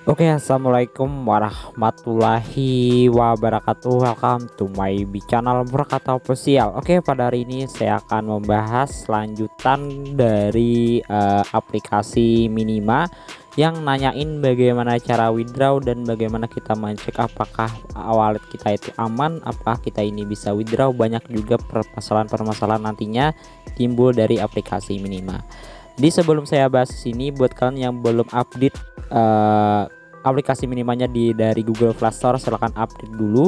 Oke, assalamualaikum warahmatullahi wabarakatuh. Welcome to my channel Berkata Official. Oke, pada hari ini saya akan membahas lanjutan dari aplikasi Minima yang nanyain bagaimana cara withdraw dan bagaimana kita mencek apakah wallet kita itu aman, apakah kita ini bisa withdraw. Banyak juga permasalahan-permasalahan nantinya timbul dari aplikasi Minima. Jadi sebelum saya bahas sini, buat kalian yang belum update aplikasi Minimanya dari Google Play Store, silahkan update dulu.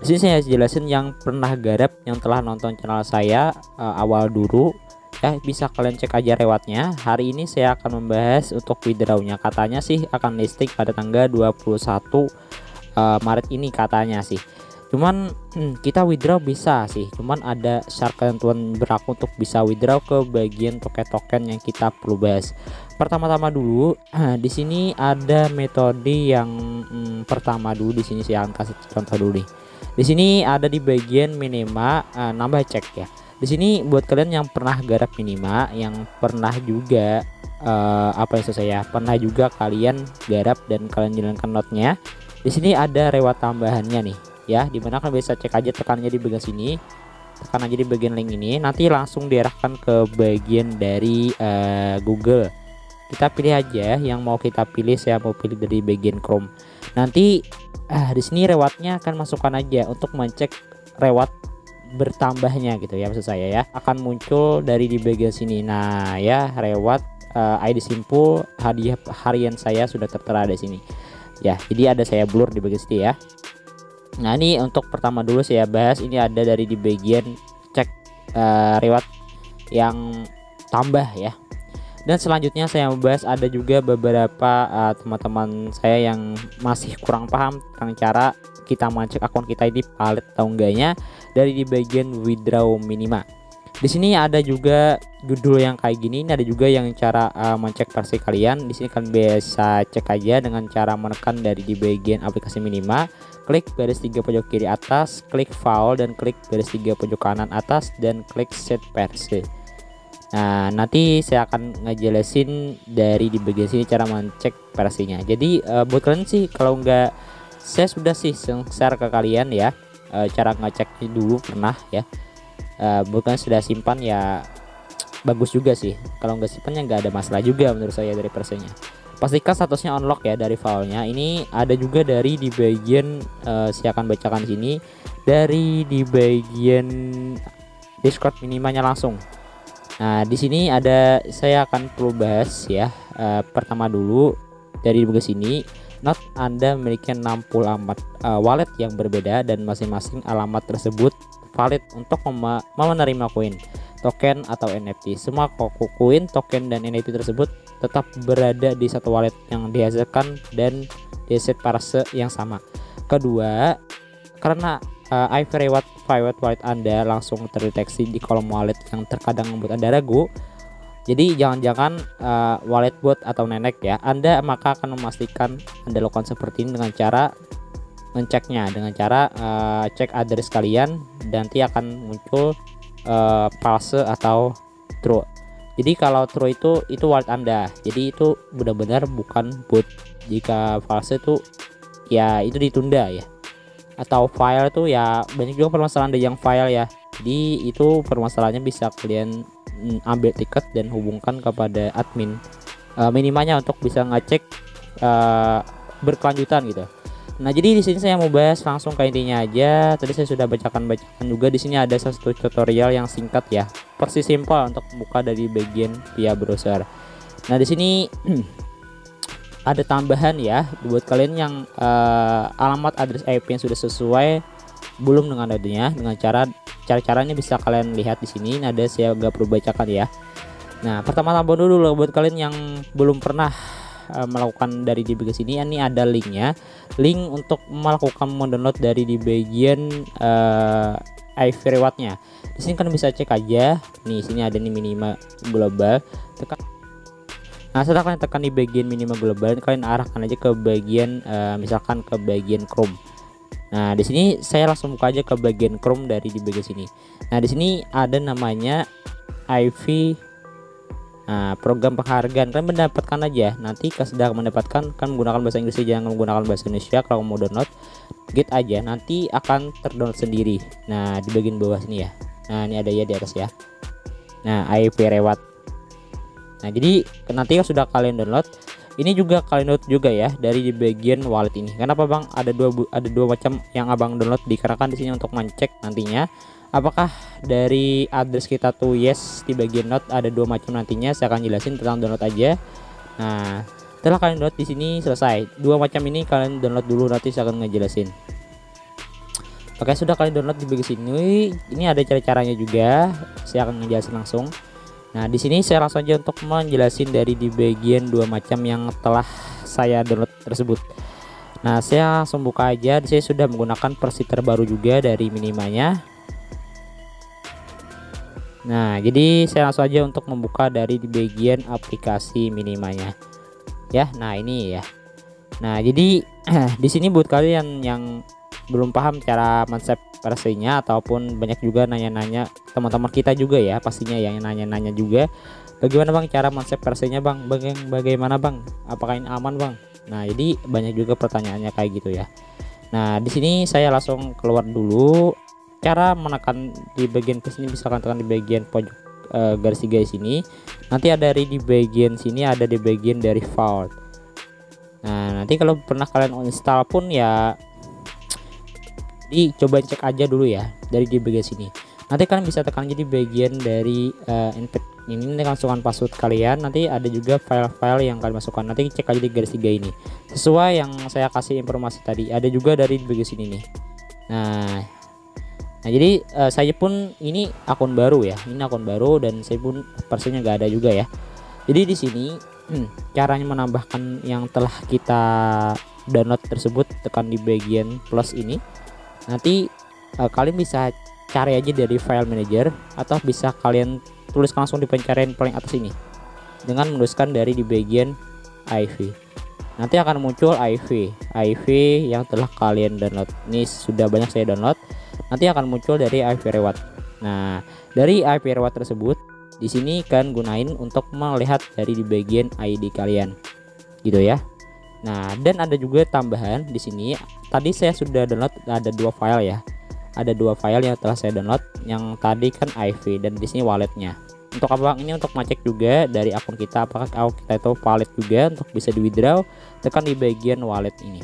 Di sini saya jelasin yang pernah garap, yang telah nonton channel saya awal dulu ya, bisa kalian cek aja rewardnya. Hari ini saya akan membahas untuk withdrawnya. Katanya sih akan listing pada tanggal 21 Maret ini katanya sih. Cuman kita withdraw bisa sih, cuman ada syarat ketentuan berlaku untuk bisa withdraw ke bagian token-token yang kita perlu bahas. Pertama-tama dulu, di sini ada metode yang pertama dulu. Di sini saya akan kasih contoh dulu nih. Di sini ada di bagian Minima nambah cek ya. Di sini buat kalian yang pernah garap Minima, yang pernah juga pernah juga kalian garap dan kalian jalankan notnya. Di sini ada reward tambahannya nih ya, dimana kalian bisa cek aja, tekannya di bagian sini, tekan aja di bagian link ini, nanti langsung diarahkan ke bagian dari Google. Kita pilih aja yang mau kita pilih. Saya mau pilih dari bagian Chrome. Nanti di sini rewardnya akan masukkan aja untuk mencek reward bertambahnya gitu ya, maksud saya ya, akan muncul dari di bagian sini. Nah ya, reward ID simpul hadiah harian saya sudah tertera di sini ya, jadi ada saya blur di bagian sini ya. Nah ini untuk pertama dulu saya bahas, ini ada dari di bagian cek reward yang tambah ya. Dan selanjutnya saya membahas ada juga beberapa teman-teman saya yang masih kurang paham tentang cara kita mengecek akun kita ini valid atau enggaknya dari di bagian withdraw Minima. Di sini ada juga judul yang kayak gini, ini ada juga yang cara mencek versi kalian. Di sini kan bisa cek aja dengan cara menekan dari di bagian aplikasi Minima, klik garis 3 pojok kiri atas, klik file, dan klik garis 3 pojok kanan atas, dan klik set versi. Nah nanti saya akan ngejelasin dari di bagian sini cara mencek versinya. Jadi buat kalian sih, kalau enggak, saya sudah sih share ke kalian ya cara ngeceknya dulu pernah ya. Bukan sudah simpan ya, bagus juga sih. Kalau nggak simpannya nggak ada masalah juga menurut saya dari versinya. Pastikan statusnya unlock ya dari filenya. Ini ada juga dari di bagian saya akan bacakan di sini, dari di bagian Discord Minimanya langsung. Nah di sini ada, saya akan perlu bahas ya. Pertama dulu dari bagian sini, not Anda memiliki 60 alamat wallet yang berbeda dan masing-masing alamat tersebut valid untuk menerima koin, token atau NFT. Semua koin, token, dan NFT tersebut tetap berada di satu wallet yang dihasilkan dan diset parse yang sama. Kedua, karena IV private wallet Anda langsung terdeteksi di kolom wallet yang terkadang membuat Anda ragu. Jadi jangan-jangan wallet bot atau nenek ya, Anda maka akan memastikan Anda lakukan seperti ini dengan cara menceknya, dengan cara cek address kalian, dan nanti akan muncul false atau true. Jadi kalau true itu wallet Anda, jadi itu benar-benar bukan bot. Jika false itu ya itu ditunda ya, atau file itu ya banyak juga permasalahan ada yang file ya. Jadi itu permasalahannya bisa kalian ambil tiket dan hubungkan kepada admin Minimanya untuk bisa ngecek berkelanjutan gitu. Nah jadi di sini saya mau bahas langsung ke intinya aja. Tadi saya sudah bacakan juga. Di sini ada satu tutorial yang singkat ya, persis simpel untuk buka dari bagian via browser. Nah di sini ada tambahan ya buat kalian yang alamat address IP yang sudah sesuai belum dengan adanya, dengan caranya bisa kalian lihat di sini. Nah ada saya gak perlu bacakan ya. Nah pertama-tama dulu buat kalian yang belum pernah melakukan dari di bagian sini, ini ada linknya, link untuk melakukan mendownload dari di bagian IV rewardnya. Di sini kan bisa cek aja nih, sini ada nih Minima global, tekan. Nah setelah kalian tekan di bagian Minima global, kalian arahkan aja ke bagian misalkan ke bagian Chrome. Nah di sini saya langsung buka aja ke bagian Chrome dari di bagian sini. Nah di sini ada namanya IV Nah, program penghargaan kan mendapatkan aja. Nanti kalau sudah mendapatkan kan menggunakan bahasa Inggris, jangan menggunakan bahasa Indonesia. Kalau mau download, get aja, nanti akan terdownload sendiri. Nah, di bagian bawah sini ya. Nah, ini ada ya di atas ya. Nah, IP Reward. Nah, jadi nanti kalau sudah kalian download, ini juga kalian download juga ya dari di bagian wallet ini. Kenapa Bang? Ada dua macam yang Abang download, dikarenakan di sini untuk mencek nantinya apakah dari address kita tuh yes. Di bagian note ada dua macam, nantinya saya akan jelasin tentang download aja. Nah, setelah kalian download di sini selesai, dua macam ini kalian download dulu, nanti saya akan ngejelasin. Oke, sudah kalian download di bagian sini, ini ada cara-caranya juga, saya akan ngejelasin langsung. Nah, di sini saya langsung aja untuk menjelasin dari di bagian dua macam yang telah saya download tersebut. Nah, saya langsung buka aja. Saya sudah menggunakan versi terbaru juga dari Minimanya. Nah, jadi saya langsung aja untuk membuka dari di bagian aplikasi Minimanya ya. Nah, ini ya. Nah, jadi di sini buat kalian yang belum paham cara men-save versinya, ataupun banyak juga nanya-nanya teman-teman kita juga ya, pastinya yang nanya-nanya juga, bagaimana Bang cara men-save versinya Bang, bagaimana Bang, apakah ini aman Bang. Nah, jadi banyak juga pertanyaannya kayak gitu ya. Nah, di sini saya langsung keluar dulu. Cara menekan di bagian ke sini, misalkan tekan di bagian pojok garis 3 sini, nanti ada di bagian sini, ada di bagian dari vault. Nah, nanti kalau pernah kalian install pun ya dicoba cek aja dulu ya dari di bagian sini. Nanti kalian bisa tekan jadi bagian dari ini, masukkan password kalian. Nanti ada juga file-file yang kalian masukkan, nanti cek aja di garis 3 ini sesuai yang saya kasih informasi tadi. Ada juga dari bagian sini nih. Nah, jadi saya pun ini akun baru ya, ini akun baru, dan saya pun versinya nggak ada juga ya. Jadi di sini caranya menambahkan yang telah kita download tersebut, tekan di bagian plus ini. Nanti kalian bisa cari aja dari file manager, atau bisa kalian tulis langsung di pencarian paling atas ini dengan menuliskan dari di bagian IV. Nanti akan muncul IV yang telah kalian download. Ini sudah banyak saya download. Nanti akan muncul dari IV Reward. Nah, dari IV Reward tersebut di sini kan gunain untuk melihat dari di bagian ID kalian, gitu ya. Nah, dan ada juga tambahan di sini. Tadi saya sudah download ada dua file ya. Ada dua file yang telah saya download. Yang tadi kan IV, dan di sini walletnya. Untuk apa? Ini untuk ngecek juga dari akun kita, apakah akun kita itu valid juga untuk bisa di withdraw. Tekan di bagian wallet ini.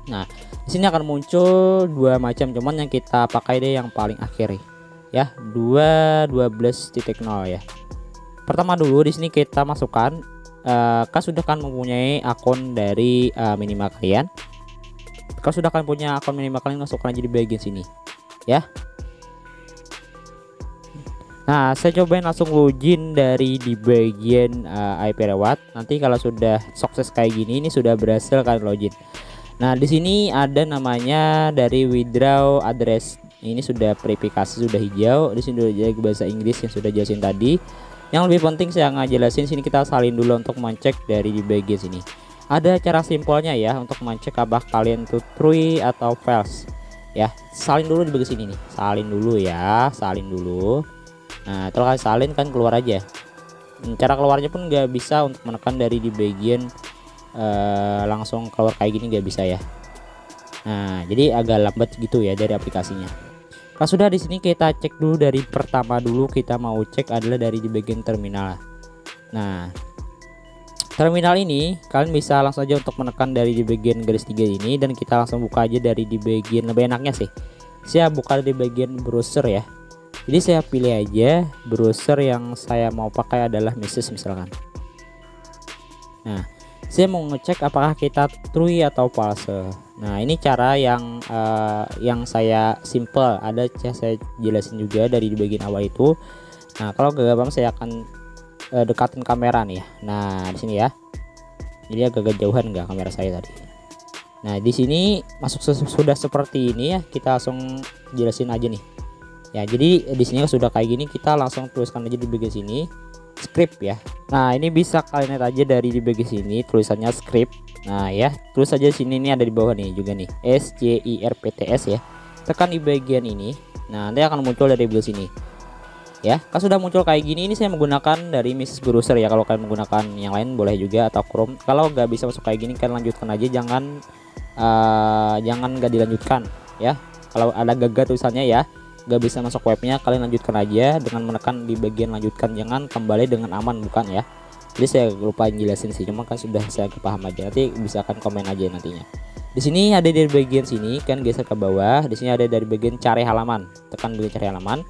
Nah, di sini akan muncul dua macam, cuman yang kita pakai deh yang paling akhir ya, 2.12.0 ya. Pertama dulu di sini kita masukkan kan sudah kan mempunyai akun dari Minima kalian. Kalau sudah kalian punya akun Minima kalian, masukkan aja di bagian sini ya. Nah, saya cobain langsung login dari di bagian IP Reward. Nanti kalau sudah sukses kayak gini, ini sudah berhasil kalian login. Nah, di sini ada namanya dari withdraw address. Ini sudah verifikasi, sudah hijau. Di sini sudah bahasa Inggris yang sudah jelasin tadi. Yang lebih penting saya ngejelasin sini, kita salin dulu untuk mencek dari di bagian sini. Ada cara simpelnya ya untuk mencek apakah kalian tuh true atau false. Ya, salin dulu di bagian sini nih. Salin dulu ya, salin dulu. Nah, setelah kalian salin kan keluar aja. Cara keluarnya pun nggak bisa untuk menekan dari di bagian langsung keluar kayak gini, nggak bisa ya. Nah, jadi agak lambat gitu ya dari aplikasinya. Kalau sudah di sini kita cek dulu dari pertama dulu, kita mau cek adalah dari di bagian terminal. Nah, terminal ini kalian bisa langsung aja untuk menekan dari di bagian garis 3 ini, dan kita langsung buka aja dari di bagian, lebih enaknya sih saya buka di bagian browser ya. Jadi saya pilih aja browser yang saya mau pakai adalah Message misalkan. Nah, saya mau ngecek apakah kita true atau false. Nah, ini cara yang saya simple, ada saya jelasin juga dari di bagian awal itu. Nah, kalau gampang saya akan dekatin kamera nih ya. Nah, di sini ya. Jadi agak jauhan nggak kamera saya tadi. Nah, di sini masuk sudah seperti ini ya. Kita langsung jelasin aja nih. Ya, jadi di sini sudah kayak gini, kita langsung tuliskan aja di bagian sini script ya. Nah, ini bisa kalian lihat aja dari di bagian sini tulisannya script. Nah ya, tulis aja sini, ini ada di bawah nih juga nih SCIRPTS ya. Tekan di bagian ini. Nah, nanti akan muncul dari bagian sini Ya, kan sudah muncul kayak gini. Ini saya menggunakan dari Mrs. Browser ya. Kalau kalian menggunakan yang lain boleh juga, atau Chrome. Kalau nggak bisa masuk kayak gini, kalian lanjutkan aja, jangan nggak dilanjutkan ya. Kalau ada gagal tulisannya ya, nggak bisa masuk webnya, kalian lanjutkan aja dengan menekan di bagian lanjutkan, jangan kembali dengan aman, bukan ya. Jadi saya lupa jelasin sih, cuma kan sudah saya kepaham aja. Nanti bisa kan komen aja nantinya. Di sini ada dari bagian sini kan, geser ke bawah. Di sini ada dari bagian cari halaman, tekan bagian cari halaman.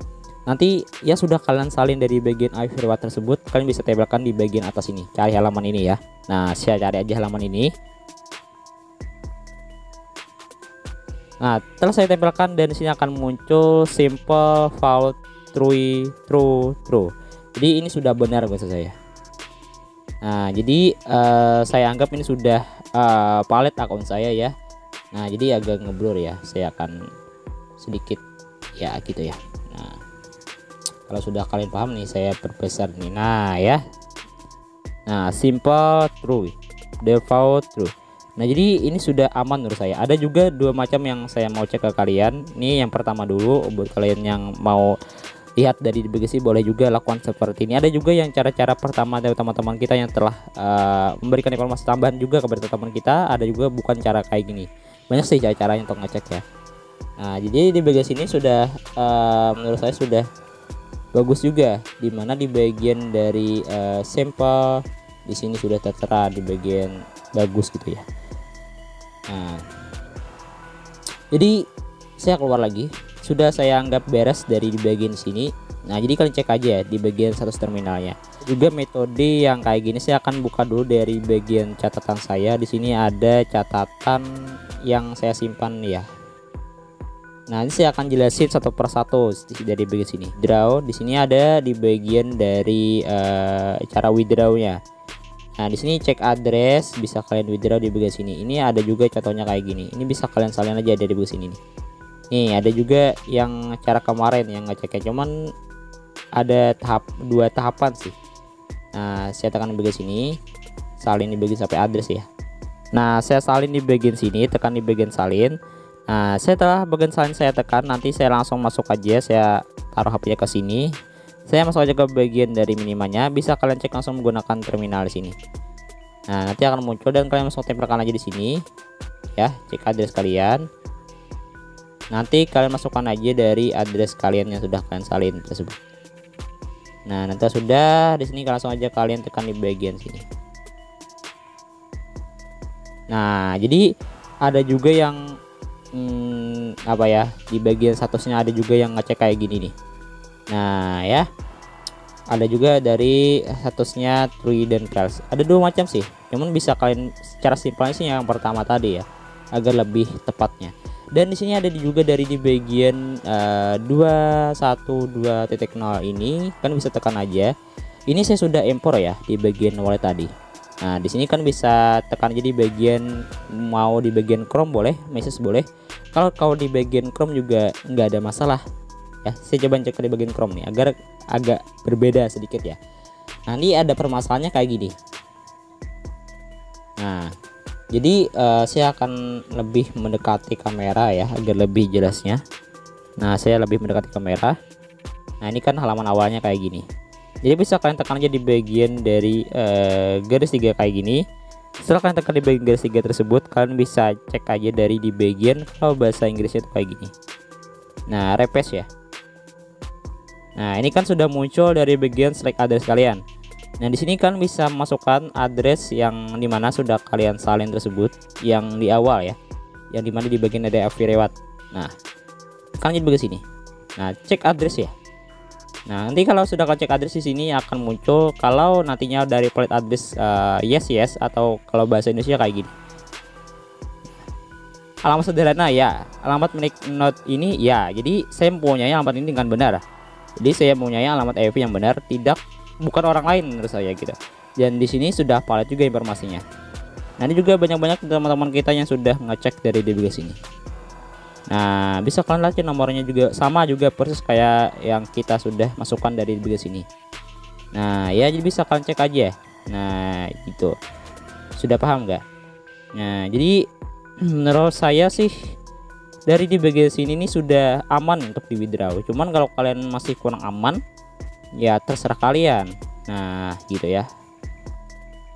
Nanti ya sudah kalian salin dari bagian iFirewall tersebut, kalian bisa tempelkan di bagian atas ini, cari halaman ini ya. Nah, saya cari aja halaman ini. Nah, setelah saya tempelkan, dan di sini akan muncul simple vault true. Jadi ini sudah benar maksud saya. Nah, jadi saya anggap ini sudah valid akun saya ya. Nah, jadi agak ngeblur ya. Saya akan sedikit ya gitu ya. Nah, kalau sudah kalian paham nih, saya perbesar nih. Nah ya. Nah, simple true, default true. Nah, jadi ini sudah aman menurut saya. Ada juga dua macam yang saya mau cek ke kalian. Ini yang pertama dulu, buat kalian yang mau lihat dari bagasi boleh juga lakukan seperti ini. Ada juga yang cara-cara pertama dari teman-teman kita yang telah memberikan informasi tambahan juga kepada teman kita. Ada juga bukan cara kayak gini. Banyak sih cara-caranya untuk ngecek ya. Nah, jadi di bagasi ini sudah menurut saya sudah bagus juga, dimana di bagian dari sampel di sini sudah tertera di bagian bagus gitu ya. Nah, jadi saya keluar lagi, sudah saya anggap beres dari di bagian sini. Nah, jadi kalian cek aja di bagian status terminalnya. Juga metode yang kayak gini saya akan buka dulu dari bagian catatan saya. Di sini ada catatan yang saya simpan ya. Nah, ini saya akan jelasin satu persatu dari bagian sini. Draw di sini ada di bagian dari cara withdrawnya. Nah, di sini cek address bisa kalian withdraw di bagian sini. Ini ada juga contohnya kayak gini. Ini bisa kalian salin aja dari bagian sini nih. Nih, ada juga yang cara kemarin yang ngeceknya, cuman ada dua tahapan sih. Nah, saya tekan di bagian sini, salin di bagian sampai address ya. Nah, saya salin di bagian sini, tekan di bagian salin. Nah, setelah bagian salin saya tekan, nanti saya langsung masuk aja. Saya taruh HP-nya ke sini. Saya masuk aja ke bagian dari minimanya. Bisa kalian cek langsung menggunakan terminal di sini. Nah, nanti akan muncul dan kalian langsung tempelkan aja di sini. Ya, cek address kalian. Nanti kalian masukkan aja dari address kalian yang sudah kalian salin tersebut. Nah, nanti sudah di sini langsung aja kalian tekan di bagian sini. Nah, jadi ada juga yang apa ya, di bagian statusnya ada juga yang ngecek kayak gini nih. Nah ya, ada juga dari statusnya true dan false. Ada dua macam sih, cuman bisa kalian secara simpelnya sih yang pertama tadi ya, agar lebih tepatnya. Dan di sini ada juga dari di bagian 212.0 ini kan bisa tekan aja. Ini saya sudah impor ya di bagian wallet tadi. Nah, di sini kan bisa tekan aja di bagian, mau di bagian Chrome boleh, message boleh. Kalau di bagian Chrome juga nggak ada masalah. Ya, saya coba cek di bagian Chrome nih agar agak berbeda sedikit ya. Nah, ini ada permasalahannya kayak gini. Nah, jadi saya akan lebih mendekati kamera ya agar lebih jelasnya. Nah, saya lebih mendekati kamera. Nah, ini kan halaman awalnya kayak gini. Jadi bisa kalian tekan aja di bagian dari garis 3 kayak gini. Setelah kalian tekan di bagian garis 3 tersebut, kalian bisa cek aja dari di bagian, kalau bahasa Inggrisnya itu kayak gini. Nah, repaste ya. Nah, ini kan sudah muncul dari bagian select address kalian. Nah, di sini kan bisa masukkan address yang dimana sudah kalian salin tersebut, yang di awal ya, yang dimana di bagian ada iFirewall. Nah, tekan di bagian sini. Nah, cek address ya. Nah, nanti kalau sudah cek address di sini akan muncul kalau nantinya dari valid address yes atau kalau bahasa Indonesia kayak gini. Alamat sederhana ya, alamat milik note ini ya. Jadi saya mempunyai alamat ini dengan benar. Jadi saya mempunyai alamat EV yang benar, bukan orang lain menurut saya gitu. Dan di sini sudah valid juga informasinya. Nah, ini juga banyak-banyak teman-teman kita yang sudah ngecek dari DBG sini. Nah, bisa kalian lihat nomornya juga sama juga persis kayak yang kita sudah masukkan dari DBG sini. Nah, ya jadi bisa kalian cek aja. Nah, gitu. Sudah paham nggak? Nah, jadi menurut saya sih dari di bagian sini ini sudah aman untuk di withdraw. Cuman kalau kalian masih kurang aman, ya terserah kalian. Nah gitu ya,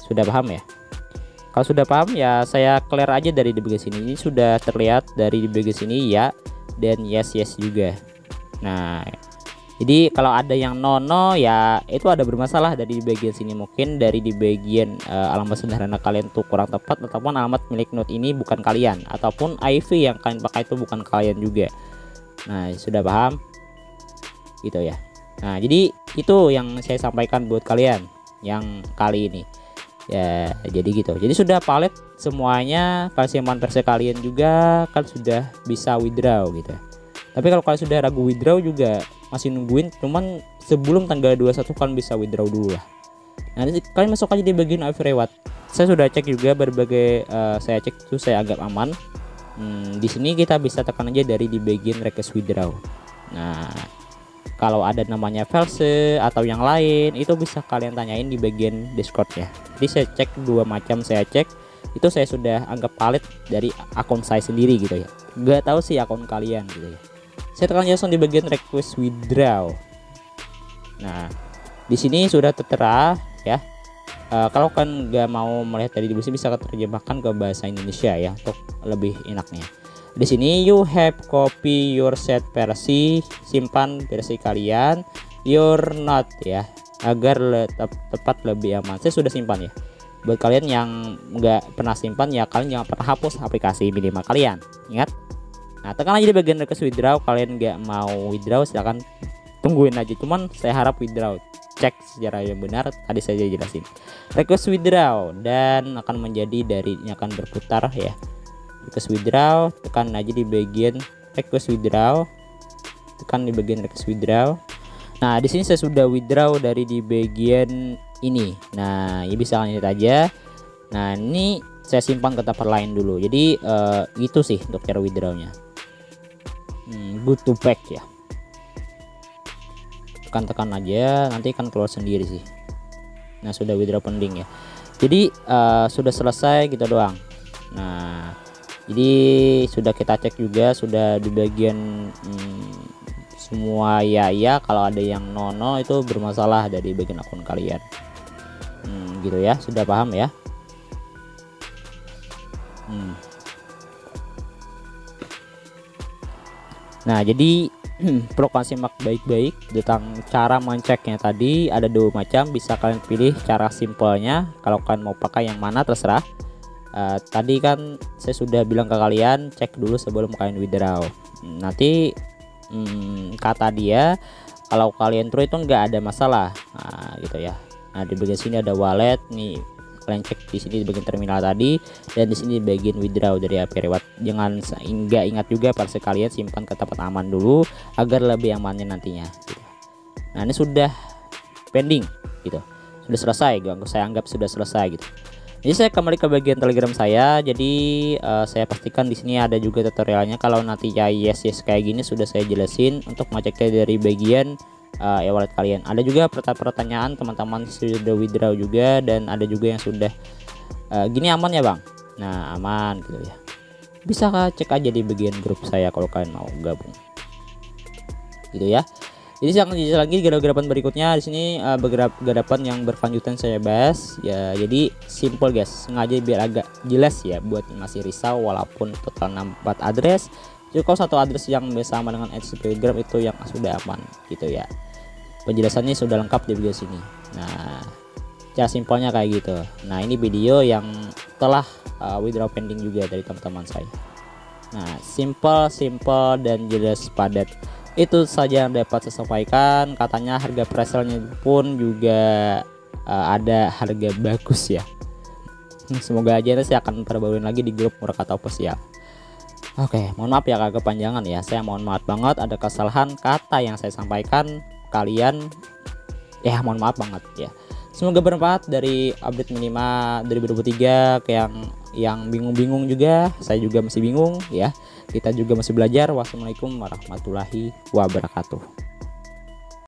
sudah paham ya? Kalau sudah paham ya saya clear aja dari di bagian sini. Ini sudah terlihat dari di bagian sini ya, dan yes juga. Nah jadi kalau ada yang nono ya itu ada bermasalah dari di bagian sini, mungkin dari di bagian alamat sederhana kalian tuh kurang tepat, ataupun alamat milik Note ini bukan kalian, ataupun IV yang kalian pakai itu bukan kalian juga. Nah sudah paham gitu ya. Nah jadi itu yang saya sampaikan buat kalian yang kali ini ya. Jadi gitu, jadi sudah valid semuanya, kalian simpan versi kalian juga kan sudah bisa withdraw gitu. Tapi kalau kalian sudah ragu withdraw juga masih nungguin, cuman sebelum tanggal 21 kalian bisa withdraw dulu lah. Nanti kalian masuk aja di bagian IV reward. Saya sudah cek juga berbagai saya cek itu saya anggap aman. Di sini kita bisa tekan aja dari di bagian request withdraw. Nah kalau ada namanya false atau yang lain itu bisa kalian tanyain di bagian Discord ya. Jadi saya cek dua macam, saya cek itu saya sudah anggap valid dari akun saya sendiri gitu ya. Gak tahu sih akun kalian gitu ya. Saya tekan langsung di bagian request withdraw. Nah di sini sudah tertera ya. Kalau kan nggak mau melihat dari di sini bisa terjemahkan ke bahasa Indonesia ya untuk lebih enaknya. Di sini you have copy your set versi, simpan versi kalian, your note ya agar tepat lebih aman. Saya sudah simpan ya. Buat kalian yang nggak pernah simpan ya kalian jangan pernah hapus aplikasi minimal kalian. Ingat. Nah tekan aja di bagian request withdraw. Kalian nggak mau withdraw silahkan tungguin aja, cuman saya harap withdraw. Cek secara yang benar, tadi saya jelasin request withdraw dan akan menjadi dari ini akan berputar ya. Request withdraw, tekan aja di bagian request withdraw, tekan di bagian request withdraw. Nah di sini saya sudah withdraw dari di bagian ini. Nah ini bisa lanjut aja. Nah ini saya simpan ke tempat lain dulu. Jadi itu sih untuk cara withdrawnya. Good to back ya. Tekan aja, nanti kan keluar sendiri sih. Nah sudah withdraw pending ya. Jadi sudah selesai gitu doang. Nah jadi sudah kita cek juga, sudah di bagian semua ya. Kalau ada yang nono itu bermasalah dari bagian akun kalian. Gitu ya, sudah paham ya. Nah jadi perlu kalian simak baik-baik tentang cara menceknya tadi. Ada dua macam, bisa kalian pilih cara simpelnya. Kalau kalian mau pakai yang mana terserah. Tadi kan saya sudah bilang ke kalian cek dulu sebelum kalian withdraw. Nanti kata dia kalau kalian true itu nggak ada masalah. Nah gitu ya. Nah di bagian sini ada wallet nih, kalian cek di sini di bagian terminal tadi, dan di sini di bagian withdraw dari IP reward. Jangan nggak ingat juga pada sekalian simpan ke tempat aman dulu agar lebih amannya nantinya gitu. Nah ini sudah pending gitu, sudah selesai, saya anggap sudah selesai gitu. Jadi saya kembali ke bagian Telegram saya. Jadi saya pastikan di sini ada juga tutorialnya. Kalau nanti ya yes kayak gini sudah saya jelasin untuk ngeceknya dari bagian e-wallet kalian. Ada juga pertanyaan teman-teman sudah withdraw juga, dan ada juga yang sudah gini aman ya bang. Nah aman gitu ya. Bisa cek aja di bagian grup saya kalau kalian mau gabung. Gitu ya. Jadi saya akan jelas lagi garapan berikutnya. Di sini garapan yang berkelanjutan saya bahas ya. Jadi simple guys, sengaja biar agak jelas ya buat masih risau. Walaupun total 64 address, cukup satu address yang bersama dengan Telegram itu yang sudah aman gitu ya. Penjelasannya sudah lengkap di video sini. Nah cara simpelnya kayak gitu. Nah ini video yang telah withdraw pending juga dari teman-teman saya. Nah simple dan jelas padat. Itu saja yang dapat saya sampaikan. Katanya harga preselnya pun juga ada harga bagus ya. Semoga aja saya akan perbaruin lagi di grup Murakata Official. Oke, mohon maaf ya agak kepanjangan ya. Saya mohon maaf banget ada kesalahan kata yang saya sampaikan kalian. Ya mohon maaf banget ya. Semoga bermanfaat dari update Minima 2023 ke yang bingung-bingung juga. Saya juga masih bingung ya. Kita juga masih belajar. Wassalamualaikum warahmatullahi wabarakatuh.